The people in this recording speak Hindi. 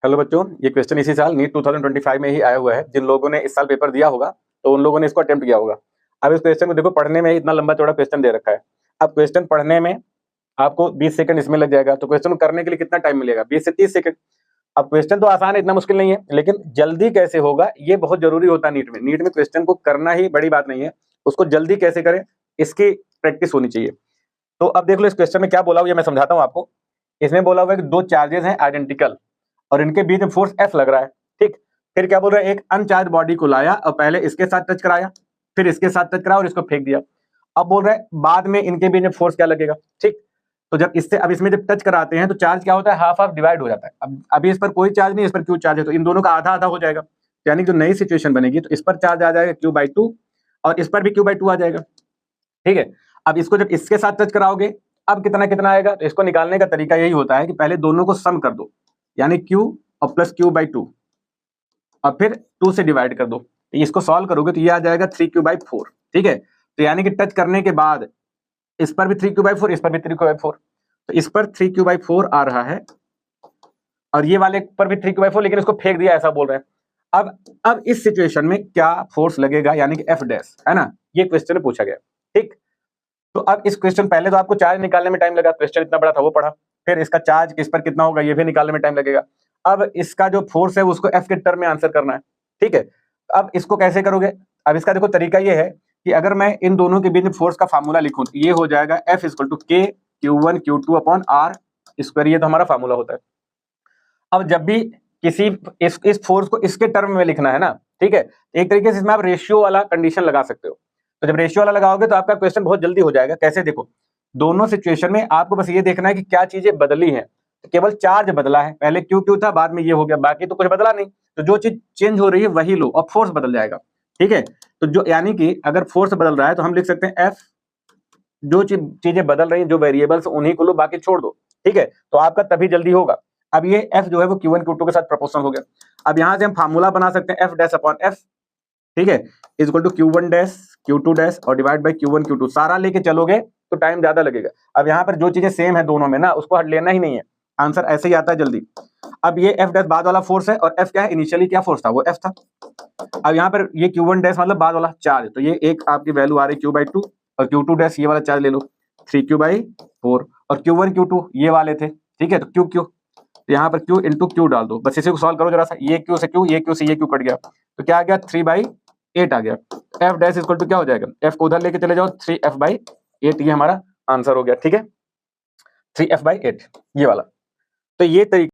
हेलो बच्चों, ये क्वेश्चन इसी साल नीट 2025 में ही आया हुआ है। जिन लोगों ने इस साल पेपर दिया होगा तो उन लोगों ने इसको अटेम्प्ट किया होगा। अब इस क्वेश्चन को देखो, पढ़ने में इतना लंबा चौड़ा क्वेश्चन दे रखा है। अब क्वेश्चन पढ़ने में आपको 20 सेकंड इसमें लग जाएगा, तो क्वेश्चन को करने के लिए कितना टाइम मिलेगा? 20 से 30 सेकंड। अब क्वेश्चन तो आसान है, इतना मुश्किल नहीं है, लेकिन जल्दी कैसे होगा ये बहुत जरूरी होता है। नीट में क्वेश्चन को करना ही बड़ी बात नहीं है, उसको जल्दी कैसे करें इसकी प्रैक्टिस होनी चाहिए। तो अब देख लो इस क्वेश्चन में क्या बोला हुआ है, मैं समझाता हूँ आपको। इसमें बोला हुआ है कि दो चार्जेस हैं आइडेंटिकल और इनके बीच में फोर्स F लग रहा है, ठीक। फिर क्या बोल रहा है, एक अनचार्ज बॉडी को लाया और पहले इसके साथ टच कराया, फिर इसके साथ टच कराया और इसको फेंक दिया। अब बोल रहा है बाद में इनके बीच में फोर्स क्या लगेगा, ठीक। तो जब इसमें जब टच कराते हैं तो चार्ज क्या होता है, हाफ हाफ डिवाइड हो जाता है। अब अभी इस पर कोई चार्ज नहीं, इस पर क्यू चार्ज है, तो इन दोनों का आधा आधा हो जाएगा। यानी जो नई सिचुएशन बनेगी तो इस पर चार्ज आ जाएगा Q/2 और इस पर भी Q/2 आ जाएगा, ठीक है। अब इसको जब इसके साथ टच कराओगे, अब कितना कितना आएगा, तो इसको निकालने का तरीका यही होता है कि पहले दोनों को सम कर दो, यानी Q और प्लस Q/2 और फिर 2 से डिवाइड कर दो। तो इसको सॉल्व करोगे तो ये आ जाएगा 3Q/4, ठीक है। तो यानी कि टच करने के बाद इस पर भी 3Q/4, इस पर भी 3Q/4, तो इस पर 3Q/4 आ रहा है और ये वाले पर भी 3Q/4, लेकिन इसको फेंक दिया, ऐसा बोल रहे हैं। अब इस सिचुएशन में क्या फोर्स लगेगा, यानी कि F डैश, है ना, ये क्वेश्चन में पूछा गया, ठीक। तो अब इस क्वेश्चन, पहले तो आपको चार्ज निकालने में टाइम लगा, क्वेश्चन इतना बड़ा था वो पढ़ा, फिर इसका चार्ज किस पर कितना होगा ये भी निकालने में टाइम लगेगा। अब इसका जो फोर्स है उसको F के टर्म में आंसर करना है, ठीक है। अब इसको कैसे करोगे, अब इसका देखो तरीका ये है कि अगर मैं इन दोनों के बीच में फोर्स का फार्मूला लिखूं तो ये हो जाएगा F = K Q1 Q2 upon R square, ये तो हमारा फार्मूला होता है। अब जब भी किसी इस फोर्स को इसके टर्म में लिखना है ना, ठीक है, एक तरीके से इसमें आप रेशियो वाला कंडीशन लगा सकते हो। तो जब रेशियो वाला लगाओगे तो आपका क्वेश्चन बहुत जल्दी हो जाएगा। कैसे, देखो दोनों सिचुएशन में आपको बस ये देखना है कि क्या चीजें बदली हैं। तो केवल चार्ज बदला है, पहले Q था, बाद में ये हो गया, बाकी तो कुछ बदला नहीं। तो जो चीज चेंज हो रही है वही लो और फोर्स बदल जाएगा, ठीक है। तो जो, यानी कि अगर फोर्स बदल रहा है तो हम लिख सकते हैं F, जो चीजें बदल रही हैं, जो वेरिएबल्स उन्हीं को लो, बाकी छोड़ दो, ठीक है। तो आपका तभी जल्दी होगा। अब ये F जो है वो Q1 Q2 के साथ प्रोपोर्शनल हो गया। अब यहां से हम फार्मूला बना सकते हैं F डैश अपॉन F, ठीक है, equal to Q1 dash Q2 dash और डिवाइड बाई Q1 Q2। सारा लेके चलोगे तो टाइम ज्यादा लगेगा। अब यहाँ पर जो चीजें सेम है दोनों में ना, उसको हट लेना ही नहीं है, आंसर ऐसे ही आता है जल्दी। अब ये F डैश बाद वाला फोर्स है और F क्या है, इनिशियली क्या फोर्स था, वो F था। अब यहाँ पर ये Q1 डैश मतलब बाद वाला चार्ज, तो ये एक आपकी वैल्यू आ रही Q/2 और Q2 डैश ये वाला चार्ज ले लो 3Q/4 और Q1 Q2 ये वाले थे, ठीक है। तो Q तो यहाँ पर Q इंटू Q डाल दो, बस इसे को सॉल्व करो जरा सा। ये Q से Q, ये Q से ये Q कट गया, तो क्या आ गया 3/8 आ गया। F डैश इक्वल टू क्या हो जाएगा, F को उधर लेके चले जाओ 3F/8, ये हमारा आंसर हो गया, ठीक है, 3F/8 ये वाला। तो ये तरीका